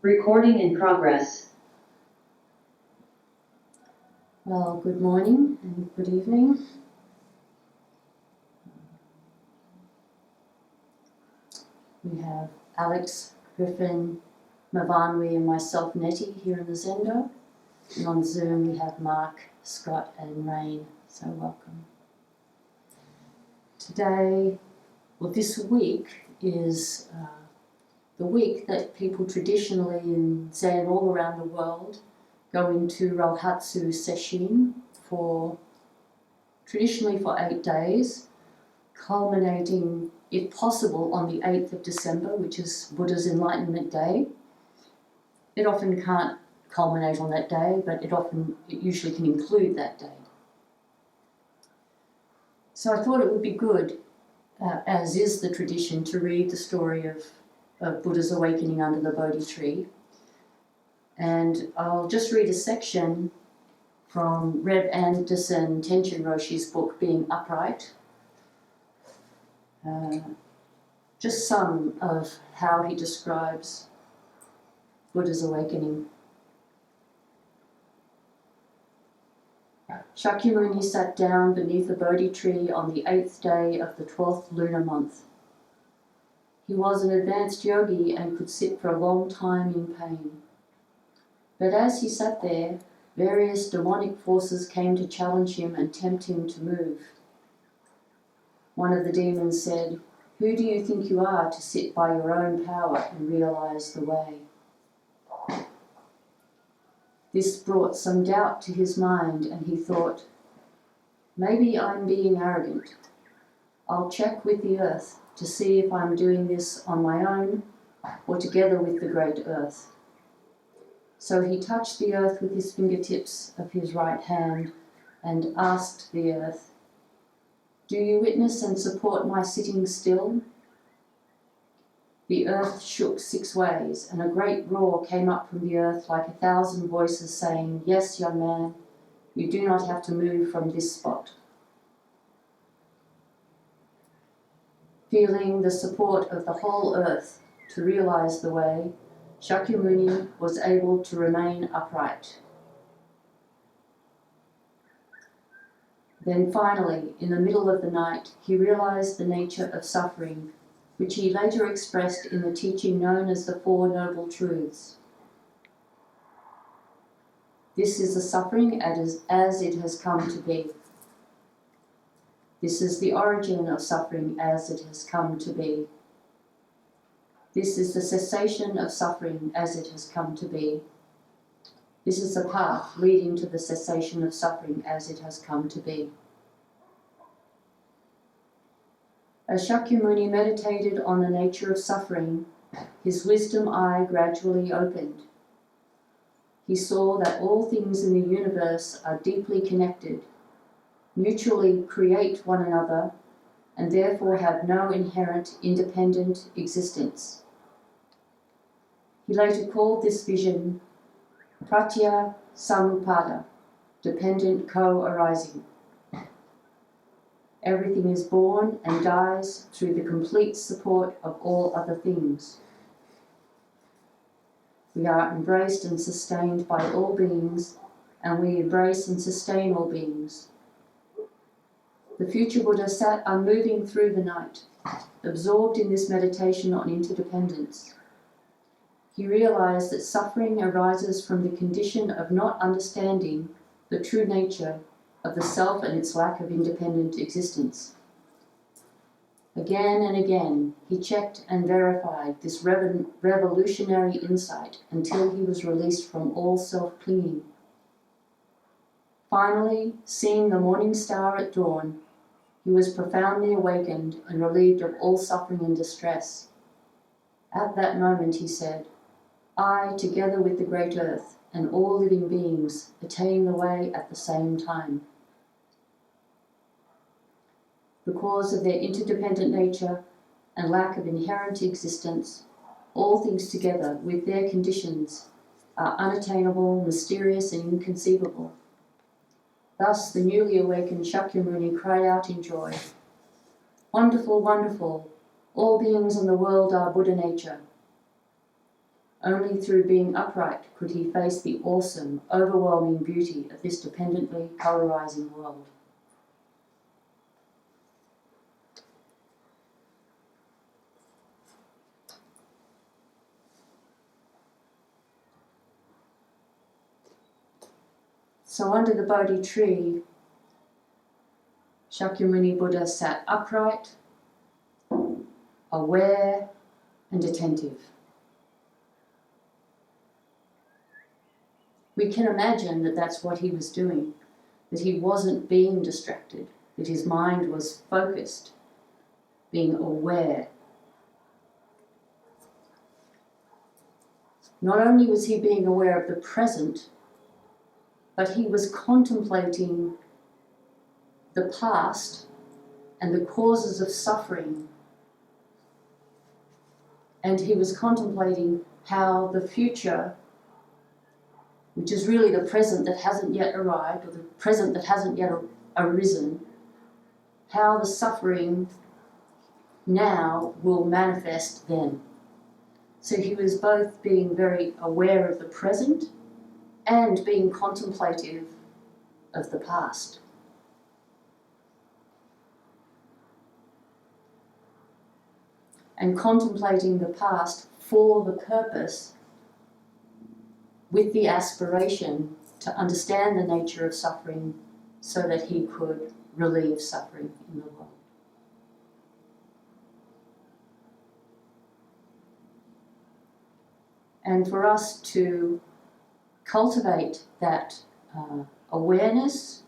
Recording in progress. Well, good morning and good evening. We have Alex, Griffin, Mavanwi and myself, Neti, here in the Zendo. And on Zoom we have Mark, Scott and Rain, so welcome. This week is the week that people traditionally in Zen all around the world go into Rohatsu Sesshin traditionally for 8 days, culminating, if possible, on the 8th of December, which is Buddha's Enlightenment Day. It often can't culminate on that day, but it usually can include that day. So I thought it would be good, as is the tradition, to read the story of Buddha's awakening under the Bodhi tree. And I'll just read a section from Reb Anderson Tenshin Roshi's book, Being Upright. Just some of how he describes Buddha's awakening. Shakyamuni sat down beneath the Bodhi tree on the 8th day of the 12th lunar month. He was an advanced yogi and could sit for a long time in pain. But as he sat there, various demonic forces came to challenge him and tempt him to move. One of the demons said, "Who do you think you are to sit by your own power and realize the way?" This brought some doubt to his mind, and he thought, "Maybe I'm being arrogant. I'll check with the earth to see if I'm doing this on my own or together with the great earth." So he touched the earth with his fingertips of his right hand and asked the earth, "Do you witness and support my sitting still?" The earth shook 6 ways, and a great roar came up from the earth like 1,000 voices saying, "Yes, young man, you do not have to move from this spot." Feeling the support of the whole earth to realize the way, Shakyamuni was able to remain upright. Then finally, in the middle of the night, he realized the nature of suffering, which he later expressed in the teaching known as the Four Noble Truths. This is the suffering as it has come to be. This is the origin of suffering as it has come to be. This is the cessation of suffering as it has come to be. This is the path leading to the cessation of suffering as it has come to be. As Shakyamuni meditated on the nature of suffering, his wisdom eye gradually opened. He saw that all things in the universe are deeply connected, mutually create one another, and therefore have no inherent independent existence. He later called this vision Pratya Samupada, dependent co-arising. Everything is born and dies through the complete support of all other things. We are embraced and sustained by all beings, and we embrace and sustain all beings. The future Buddha sat unmoving through the night, absorbed in this meditation on interdependence. He realized that suffering arises from the condition of not understanding the true nature of the self and its lack of independent existence. Again and again, he checked and verified this revolutionary insight until he was released from all self-clinging. Finally, seeing the morning star at dawn, he was profoundly awakened and relieved of all suffering and distress. At that moment, he said, "I, together with the great earth and all living beings, attain the way at the same time." Because of their interdependent nature and lack of inherent existence, all things together with their conditions are unattainable, mysterious, and inconceivable. Thus the newly awakened Shakyamuni cried out in joy, "Wonderful, wonderful! All beings in the world are Buddha nature." Only through being upright could he face the awesome, overwhelming beauty of this dependently polarizing world. So under the Bodhi tree, Shakyamuni Buddha sat upright, aware and attentive. We can imagine that that's what he was doing, that he wasn't being distracted, that his mind was focused, being aware. Not only was he being aware of the present, but he was contemplating the past and the causes of suffering. And he was contemplating how the future, which is really the present that hasn't yet arrived, or the present that hasn't yet arisen, how the suffering now will manifest then. So he was both being very aware of the present and being contemplative of the past. And contemplating the past for the purpose, with the aspiration to understand the nature of suffering so that he could relieve suffering in the world. And for us to cultivate that awareness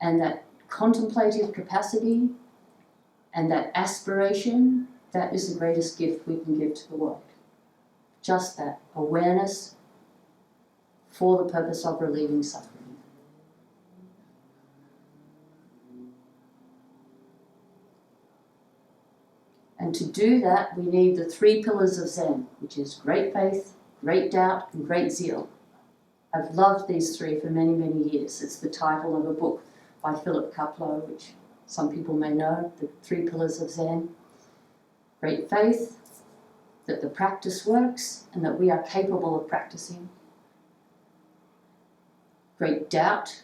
and that contemplative capacity and that aspiration, that is the greatest gift we can give to the world. Just that awareness for the purpose of relieving suffering. And to do that, we need the three pillars of Zen, which is great faith, great doubt, and great zeal. I've loved these three for many, many years. It's the title of a book by Philip Kapleau, which some people may know, The Three Pillars of Zen. Great faith, that the practice works and that we are capable of practicing. Great doubt,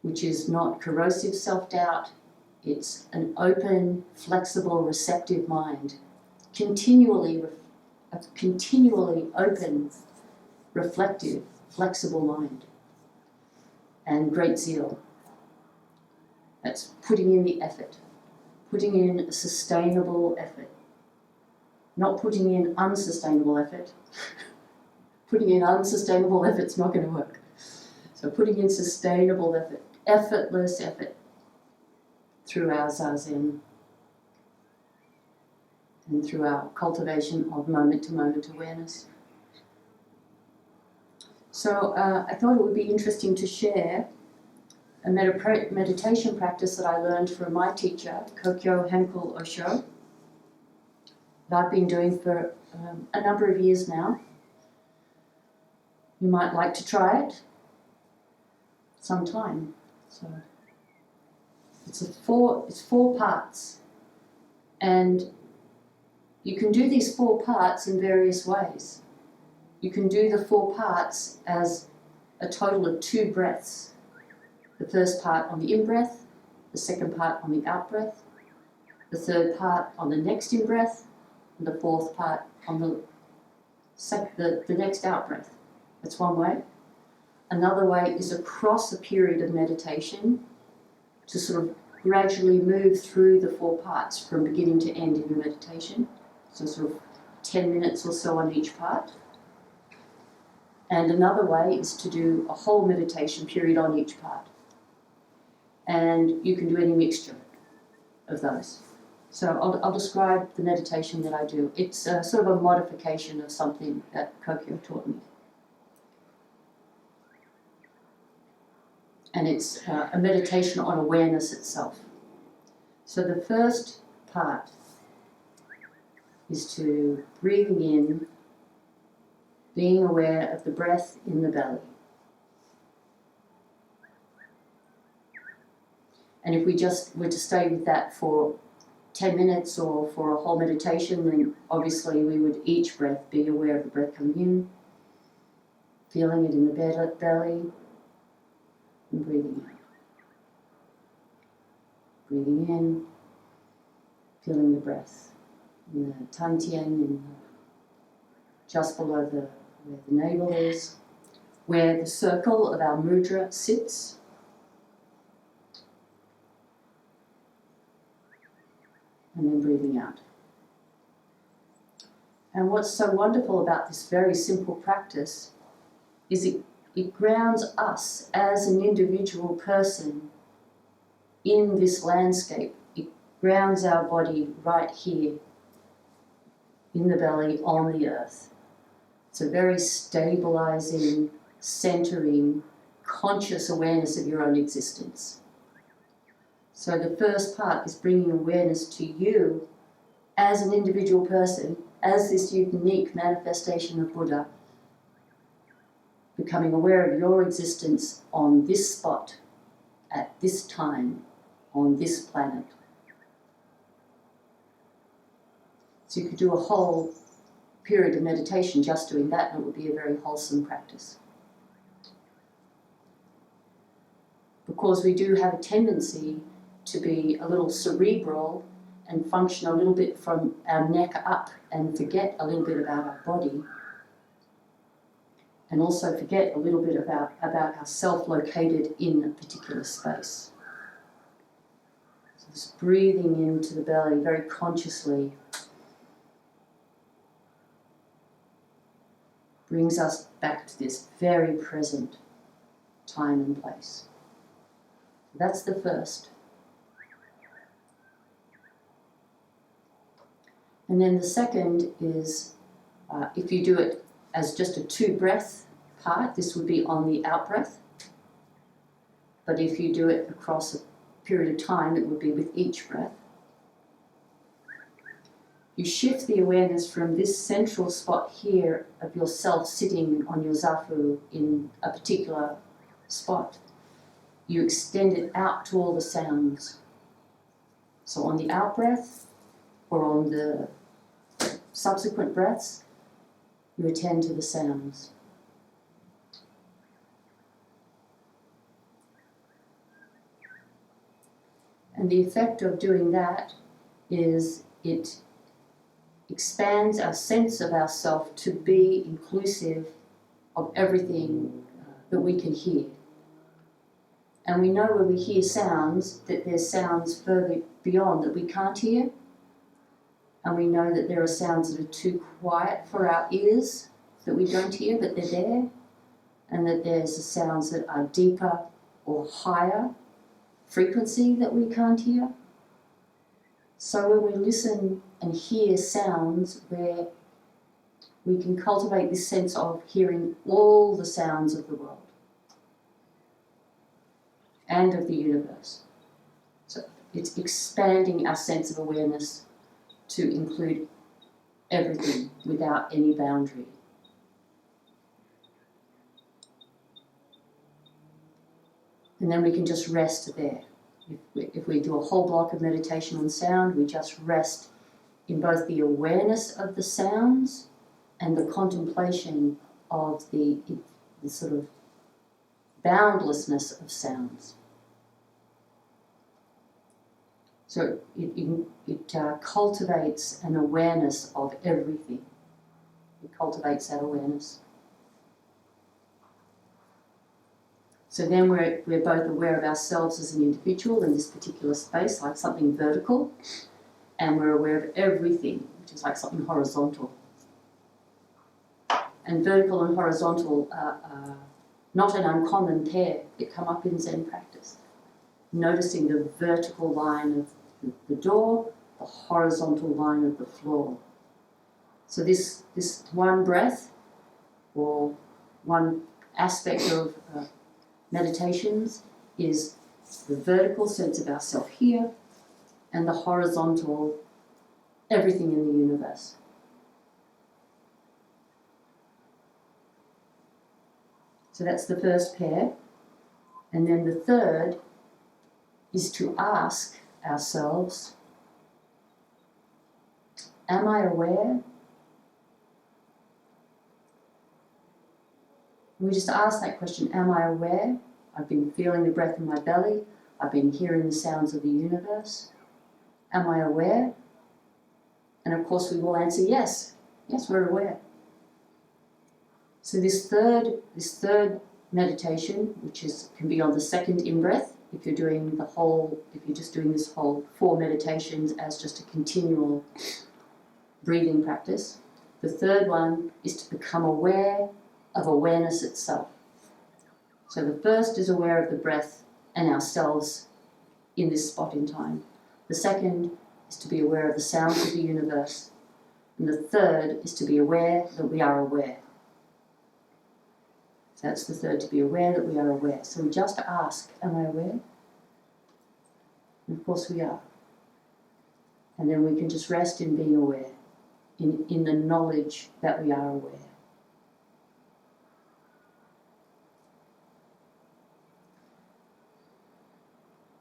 which is not corrosive self-doubt, it's an open, flexible, receptive mind, continually open, reflective, flexible mind. And great zeal. That's putting in the effort, putting in a sustainable effort, not putting in unsustainable effort. Putting in unsustainable effort's not going to work. So putting in sustainable effort, effortless effort through our zazen and through our cultivation of moment-to-moment awareness. So I thought it would be interesting to share a meditation practice that I learned from my teacher, Kokyo Henkul Osho, that I've been doing for a number of years now. You might like to try it sometime. So it's four parts, and you can do these 4 parts in various ways. You can do the 4 parts as a total of 2 breaths. The first part on the in-breath, the second part on the out-breath, the third part on the next in-breath, and the 4th part on the next out-breath. That's one way. Another way is across a period of meditation to sort of gradually move through the 4 parts from beginning to end in your meditation. So sort of 10 minutes or so on each part. And another way is to do a whole meditation period on each part. And you can do any mixture of those. So I'll describe the meditation that I do. It's sort of a modification of something that Kokyo taught me. And it's a meditation on awareness itself. So the first part is to breathing in, being aware of the breath in the belly. And if we just were to stay with that for 10 minutes or for a whole meditation, then obviously we would each breath be aware of the breath coming in, feeling it in the belly, and breathing out. Breathing in, feeling the breath in the tantien, just below where the navel is, where the circle of our mudra sits. And then breathing out. And what's so wonderful about this very simple practice is it grounds us as an individual person in this landscape. It grounds our body right here in the belly on the earth. It's a very stabilizing, centering, conscious awareness of your own existence. So the first part is bringing awareness to you as an individual person, as this unique manifestation of Buddha, becoming aware of your existence on this spot, at this time, on this planet. So you could do a whole period of meditation just doing that, and it would be a very wholesome practice. Because we do have a tendency to be a little cerebral and function a little bit from our neck up and forget a little bit about our body, and also forget a little bit about ourself located in a particular space. So just breathing into the belly very consciously brings us back to this very present time and place. That's the first. And then the second is, if you do it as just a 2-breath part, this would be on the out-breath. But if you do it across a period of time, it would be with each breath. You shift the awareness from this central spot here of yourself sitting on your zafu in a particular spot. You extend it out to all the sounds. So on the out-breath, or on the subsequent breaths, you attend to the sounds. And the effect of doing that is it expands our sense of ourself to be inclusive of everything that we can hear. And we know when we hear sounds that there's sounds further beyond that we can't hear. And we know that there are sounds that are too quiet for our ears that we don't hear, but they're there. And that there's sounds that are deeper or higher frequency that we can't hear. So when we listen and hear sounds, where we can cultivate this sense of hearing all the sounds of the world and of the universe. So it's expanding our sense of awareness to include everything without any boundary. And then we can just rest there. If we do a whole block of meditation on sound, we just rest in both the awareness of the sounds and the contemplation of the sort of boundlessness of sounds. So it cultivates an awareness of everything. It cultivates that awareness. So then we're both aware of ourselves as an individual in this particular space, like something vertical, and we're aware of everything, which is like something horizontal. And vertical and horizontal are not an uncommon pair that come up in Zen practice. Noticing the vertical line of the door, the horizontal line of the floor. So this one breath, or one aspect of meditations, is the vertical sense of ourself here, and the horizontal, everything in the universe. So that's the first pair. And then the third is to ask ourselves, Am I aware? We just ask that question, am I aware? I've been feeling the breath in my belly. I've been hearing the sounds of the universe. Am I aware? And of course we will answer yes. Yes, we're aware. So this third meditation, which can be on the second in-breath, if you're just doing this whole 4 meditations as just a continual breathing practice. The third one is to become aware of awareness itself. So the first is aware of the breath and ourselves in this spot in time. The second is to be aware of the sounds of the universe. And the third is to be aware that we are aware. So that's the third, to be aware that we are aware. So we just ask, am I aware? And of course we are. And then we can just rest in being aware, in the knowledge that we are aware.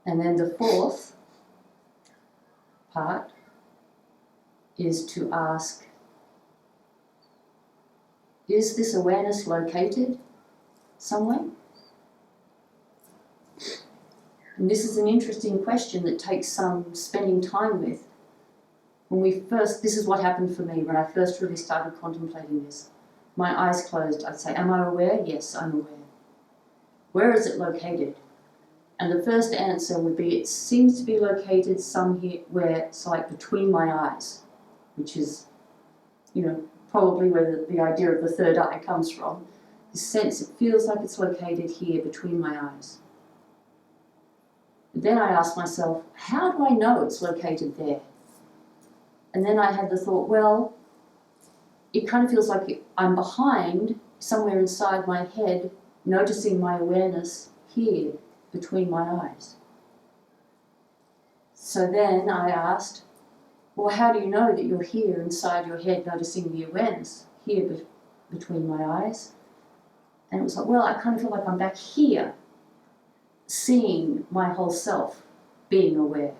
And then the fourth part is to ask, is this awareness located somewhere? And this is an interesting question that takes some spending time with. This is what happened for me when I first really started contemplating this. My eyes closed, I'd say, am I aware? Yes, I'm aware. Where is it located? And the first answer would be, it seems to be located somewhere, it's like between my eyes, which is, probably where the idea of the third eye comes from. The sense, it feels like it's located here between my eyes. Then I asked myself, how do I know it's located there? And then I had the thought, well, it kind of feels like I'm behind, somewhere inside my head, noticing my awareness here between my eyes. So then I asked, well, how do you know that you're here inside your head, noticing the awareness here between my eyes? And it was like, well, I kind of feel like I'm back here, seeing my whole self, being aware.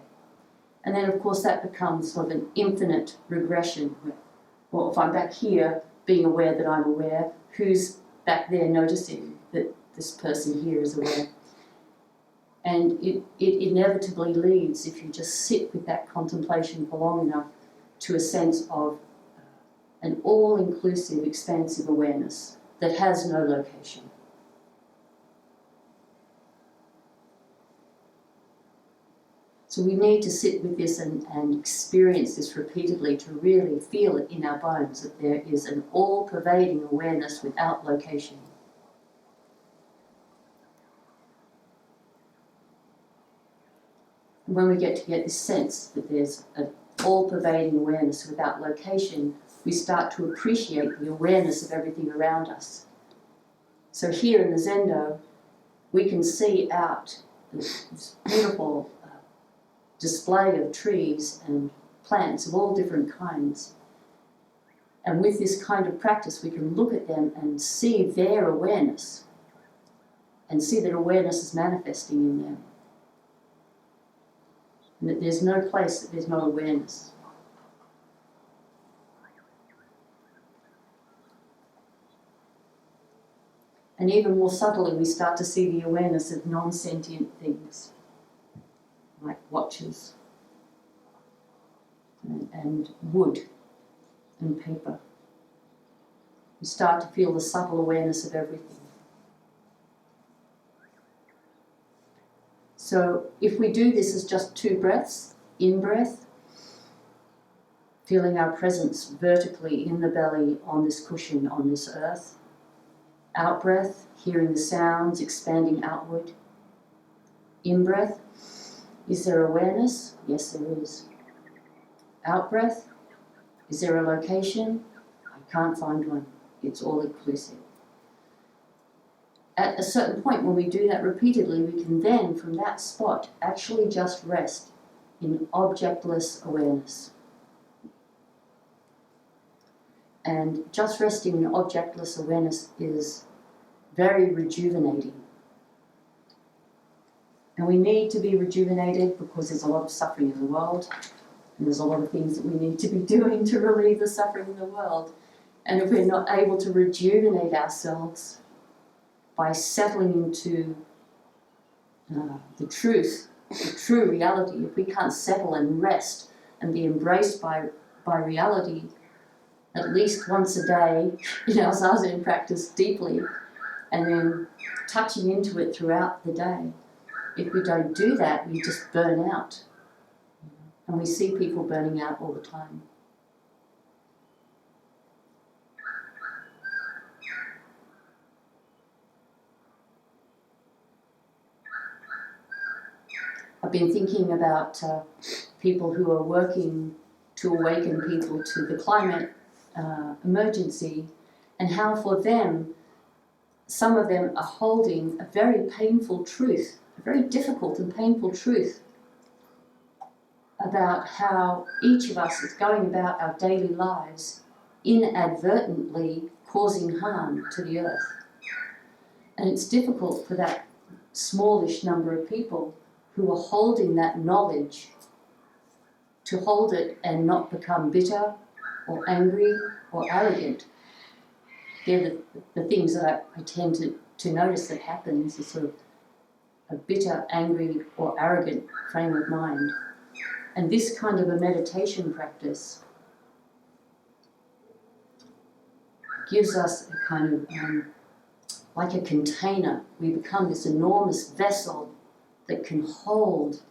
And then, of course, that becomes sort of an infinite regression. Well, if I'm back here, being aware that I'm aware, who's back there noticing that this person here is aware? And it inevitably leads, if you just sit with that contemplation for long enough, to a sense of an all-inclusive, expansive awareness that has no location. So we need to sit with this and experience this repeatedly to really feel it in our bones, that there is an all-pervading awareness without location. And when we get this sense that there's an all-pervading awareness without location, we start to appreciate the awareness of everything around us. So here in the Zendo, we can see out this beautiful display of trees and plants of all different kinds. And with this kind of practice, we can look at them and see their awareness, and see that awareness is manifesting in them. And that there's no place that there's no awareness. And even more subtly, we start to see the awareness of non-sentient things, like watches and wood and paper. We start to feel the subtle awareness of everything. So if we do this as just 2 breaths, in-breath, feeling our presence vertically in the belly on this cushion, on this earth. Out-breath, hearing the sounds expanding outward. In-breath, is there awareness? Yes, there is. Out-breath, is there a location? I can't find one. It's all inclusive. At a certain point, when we do that repeatedly, we can then, from that spot, actually just rest in objectless awareness. And just resting in objectless awareness is very rejuvenating. And we need to be rejuvenated because there's a lot of suffering in the world. And there's a lot of things that we need to be doing to relieve the suffering in the world. And if we're not able to rejuvenate ourselves by settling into the truth, the true reality, if we can't settle and rest and be embraced by reality at least once a day in our Zazen practice deeply, and then touching into it throughout the day, if we don't do that, we just burn out. And we see people burning out all the time. I've been thinking about people who are working to awaken people to the climate emergency, and how for them, some of them are holding a very painful truth, a very difficult and painful truth about how each of us is going about our daily lives inadvertently causing harm to the earth. And it's difficult for that smallish number of people who are holding that knowledge to hold it and not become bitter or angry or arrogant. They're the things that I tend to notice that happens, is sort of a bitter, angry or arrogant frame of mind. And this kind of a meditation practice gives us a kind of, like a container. We become this enormous vessel that can hold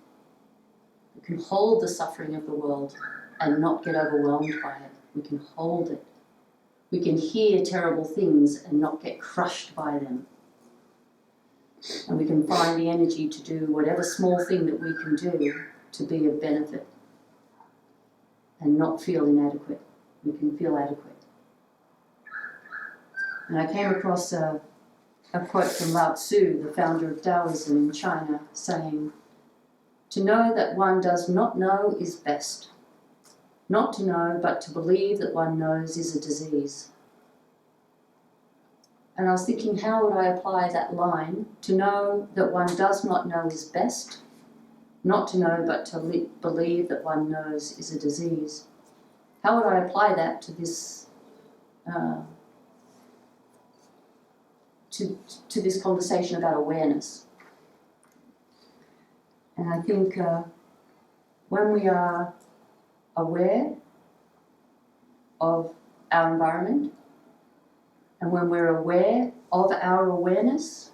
the suffering of the world and not get overwhelmed by it. We can hold it. We can hear terrible things and not get crushed by them. And we can find the energy to do whatever small thing that we can do to be of benefit and not feel inadequate. We can feel adequate. And I came across a quote from Lao Tzu, the founder of Taoism in China, saying, "To know that one does not know is best. Not to know, but to believe that one knows is a disease." And I was thinking, how would I apply that line? To know that one does not know is best. Not to know, but to believe that one knows is a disease. How would I apply that to this to this conversation about awareness? And I think when we are aware of our environment, and when we're aware of our awareness,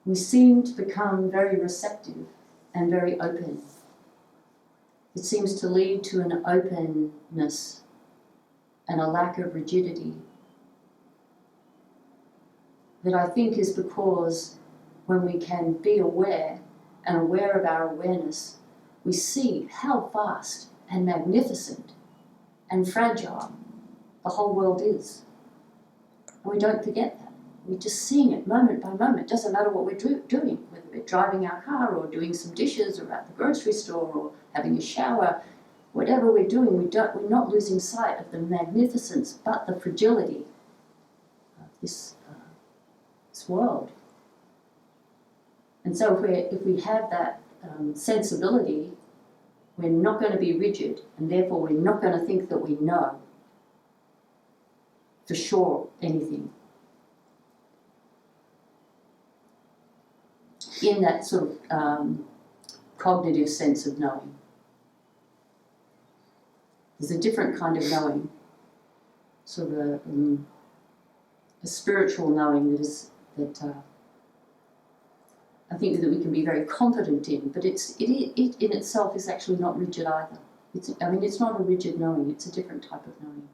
we seem to become very receptive and very open. It seems to lead to an openness and a lack of rigidity that I think is because when we can be aware and aware of our awareness, we see how vast and magnificent and fragile the whole world is. And we don't forget that. We're just seeing it moment by moment. It doesn't matter what we're doing, whether we're driving our car or doing some dishes or at the grocery store or having a shower. Whatever we're doing, we're not losing sight of the magnificence but the fragility of this world. And so if we have that sensibility, we're not going to be rigid, and therefore we're not going to think that we know for sure anything. In that sort of cognitive sense of knowing. There's a different kind of knowing, sort of a spiritual knowing that I think that we can be very confident in, but it in itself is actually not rigid either. It's not a rigid knowing, it's a different type of knowing.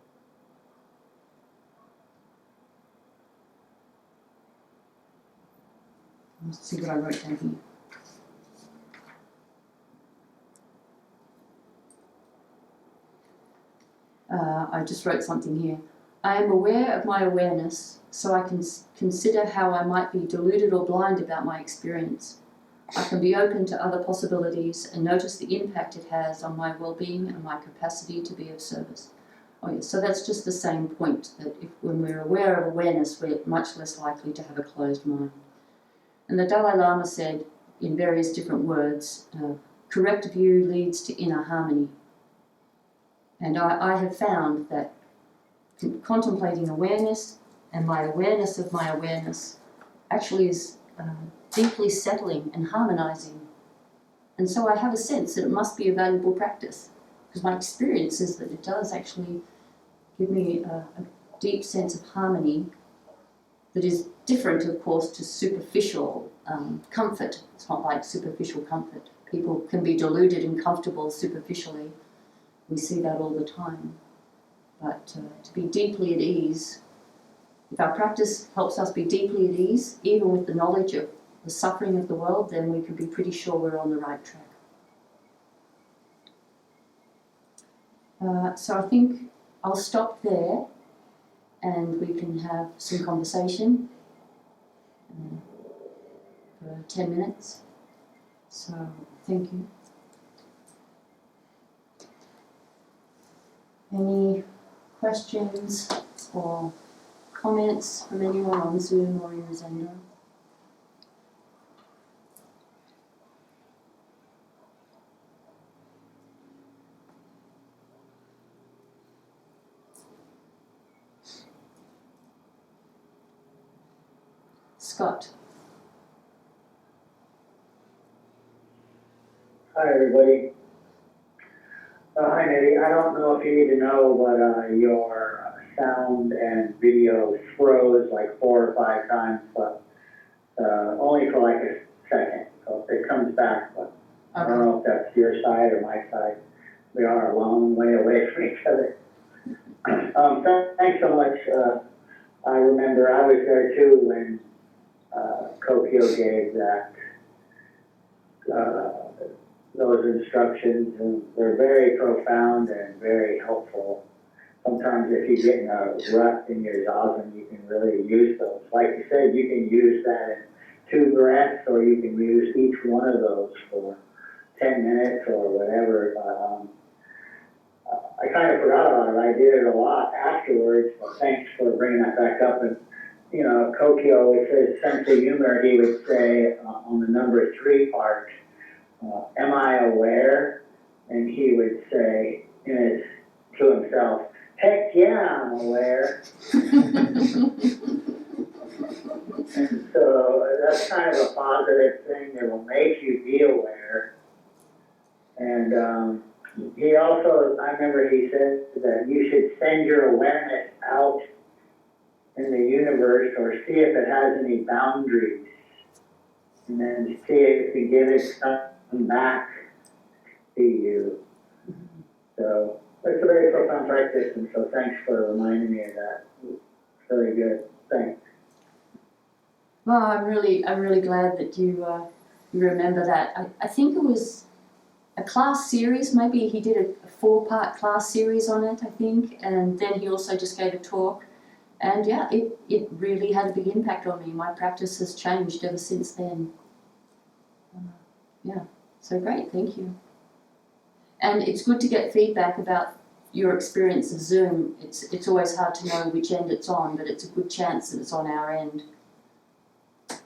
Let's see what I wrote down here. I just wrote something here. I am aware of my awareness, so I can consider how I might be deluded or blind about my experience. I can be open to other possibilities and notice the impact it has on my well-being and my capacity to be of service. Oh yes, so that's just the same point, that when we're aware of awareness, we're much less likely to have a closed mind. And the Dalai Lama said, in various different words, correct view leads to inner harmony. And I have found that contemplating awareness and my awareness of my awareness actually is deeply settling and harmonizing. And so I have a sense that it must be a valuable practice, because my experience is that it does actually give me a deep sense of harmony that is different, of course, to superficial comfort. It's not like superficial comfort. People can be deluded and comfortable superficially. We see that all the time. But to be deeply at ease, if our practice helps us be deeply at ease, even with the knowledge of the suffering of the world, then we can be pretty sure we're on the right track. So I think I'll stop there and we can have some conversation for 10 minutes. So thank you. Any questions or comments from anyone on Zoom or in Zendo? Scott. Hi, everybody. Hi, Neti. I don't know if you need to know, but your sound and video froze like 4 or 5 times, but only for like a second. So it comes back, but I don't know if that's your side or my side. We are a long way away from each other. Thanks so much. I remember I was there too when Kokyo gave that those instructions, and they're very profound and very helpful. Sometimes if you get in a rut in your zazen, you can really use those. Like you said, you can use that in 2 breaths, or you can use each one of those for 10 minutes or whatever. I kind of forgot about it. I did it a lot afterwards, but thanks for bringing that back up. And you know, Kokyo, with his sense of humor, he would say on the number 3 part, am I aware? And he would say to himself, heck yeah, I'm aware. And so that's kind of a positive thing that will make you be aware. And he also, I remember he said that you should send your awareness out in the universe or see if it has any boundaries, and then see if you give it something back to you. So it's a very profound practice, and so thanks for reminding me of that. It's really good. Thanks. Well, I'm really glad that you remember that. I think it was a class series. Maybe he did a 4-part class series on it, I think, and then he also just gave a talk. And yeah, it really had a big impact on me. My practice has changed ever since then. Yeah, so great, thank you. And it's good to get feedback about your experience of Zoom. It's always hard to know which end it's on, but it's a good chance that it's on our end.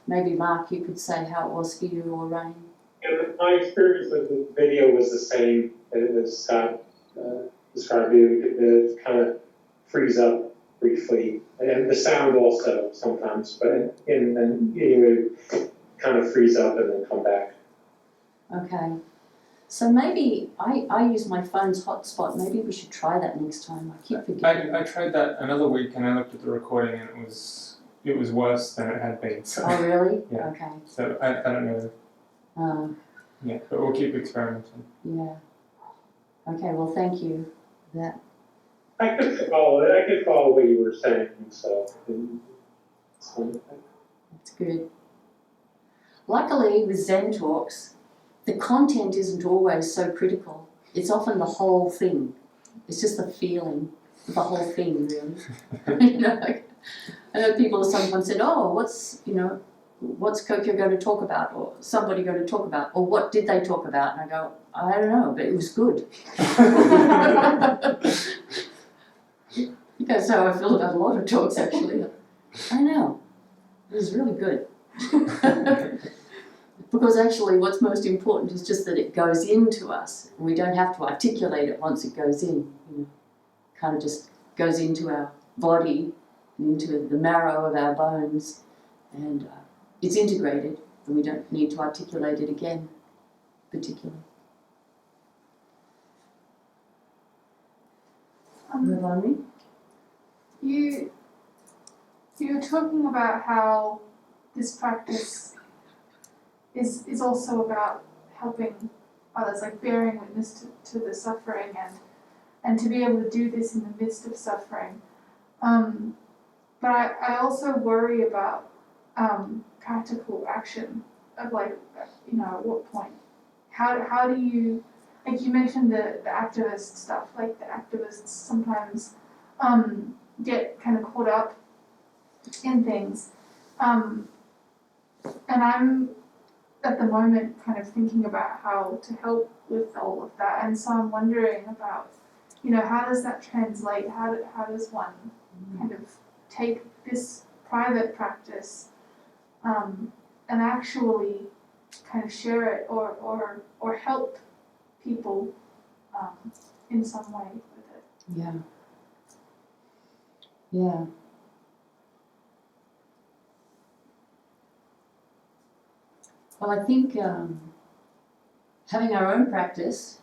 Maybe Mark, you could say how it was for you or Rain. Yeah, my experience with the video was the same as Scott described. It kind of frees up briefly, and the sound also sometimes, but then it would kind of freeze up and then come back. Okay, so maybe I use my phone's hotspot. Maybe we should try that next time. I keep forgetting. I tried that another week and I looked at the recording and it was worse than it had been. So, Oh really? Yeah. Okay. So I don't know. Yeah, but we'll keep experimenting. Yeah. Okay. Well, thank you for that. I could follow what you were saying, so That's good. Luckily, with Zen talks, the content isn't always so critical. It's often the whole thing. It's just the feeling of the whole thing, really. You know, like, I know people have sometimes said, "Oh, what's Kokyo going to talk about, or somebody going to talk about, or what did they talk about?" And I go, "I don't know, but it was good." That's how I feel about a lot of talks, actually. I know. It was really good. Because actually what's most important is just that it goes into us. We don't have to articulate it once it goes in. Kind of just goes into our body, into the marrow of our bones, and it's integrated, and we don't need to articulate it again, particularly. Ravani? You were talking about how this practice is also about helping others, like bearing witness to the suffering and to be able to do this in the midst of suffering. But I also worry about practical action of like, at what point? How do you, like you mentioned the activist stuff, like the activists sometimes get kind of caught up in things. And I'm at the moment kind of thinking about how to help with all of that. And so I'm wondering about, how does that translate? How does one kind of take this private practice and actually kind of share it or help people in some way with it? Yeah. Yeah. Well, I think having our own practice,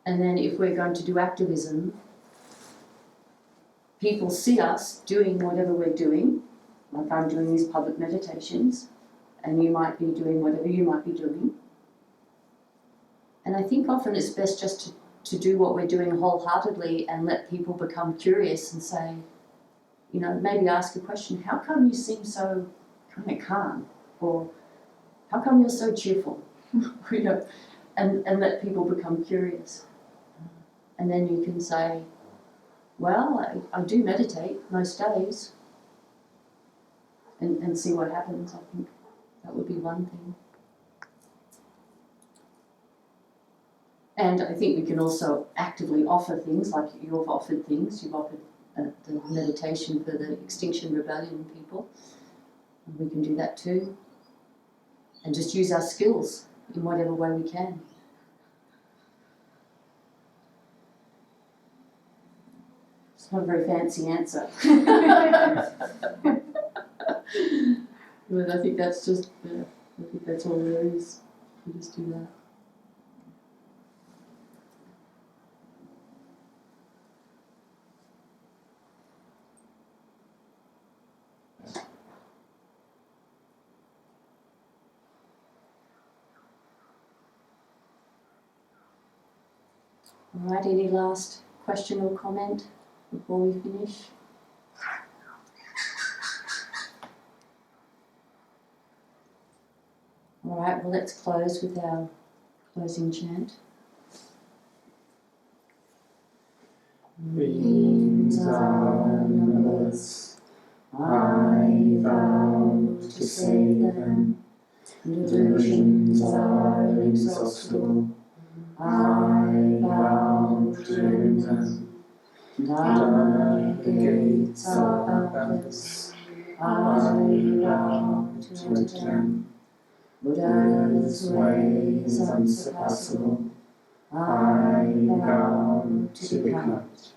and then if we're going to do activism, people see us doing whatever we're doing, like I'm doing these public meditations, and you might be doing whatever you might be doing. And I think often it's best just to do what we're doing wholeheartedly and let people become curious and say, maybe ask a question, how come you seem so kind of calm? Or how come you're so cheerful? And let people become curious. And then you can say, well, I do meditate most days, and see what happens. I think that would be one thing. And I think we can also actively offer things, like you've offered things. You've offered the meditation for the Extinction Rebellion people. And we can do that too. And just use our skills in whatever way we can. It's not a very fancy answer. But I think that's just, I think that's all there is. We just do that. All right, any last question or comment before we finish? All right, well, let's close with our closing chant. Beings are numberless, I vow to save them. Delusions are inexhaustible, I vow to end them. Dharma gates are boundless, I vow to enter them. Buddha's ways unsurpassable, I vow to become it.